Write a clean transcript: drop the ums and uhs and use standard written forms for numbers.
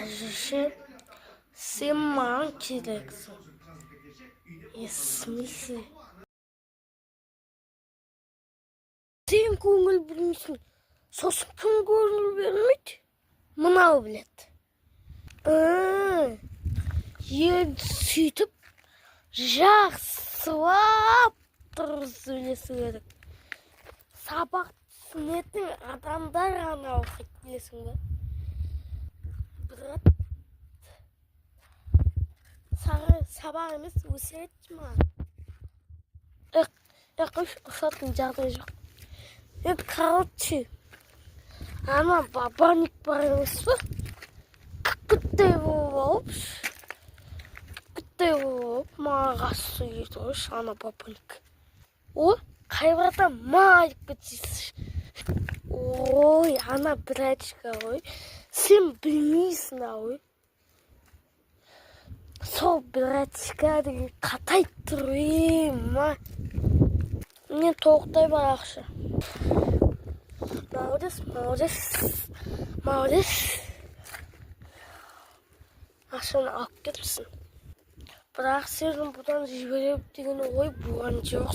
әжеше, сен маған керексің. Смысле? Сен көңіл білмейсің. Сосын кім көңіл бермейді? Мынау біледі. Енді сөйтіп жақсылап тұрып сөйлесу керек. Сабақ түсінетін адамдар ғана оқиды, білесің бе? Брат, сабақ емес, өсиет ма? Ұқсатын жағдай жоқ. Короче, ана бабаник бар емес пе? Күттей болып маған қарсы келді ғой, ана бабаник. О, қайбарда ма деп кетсейсіз. Ой, ана брачка ғой. Сен білмейсің ғой. Сол брачка деген қатай тұр, ма. Мен тоқтай бар ақша. Молодец. Ақшаны алып кетіпсің. Бірақ сенің бұдан жіберіп деген ой болған жоқ.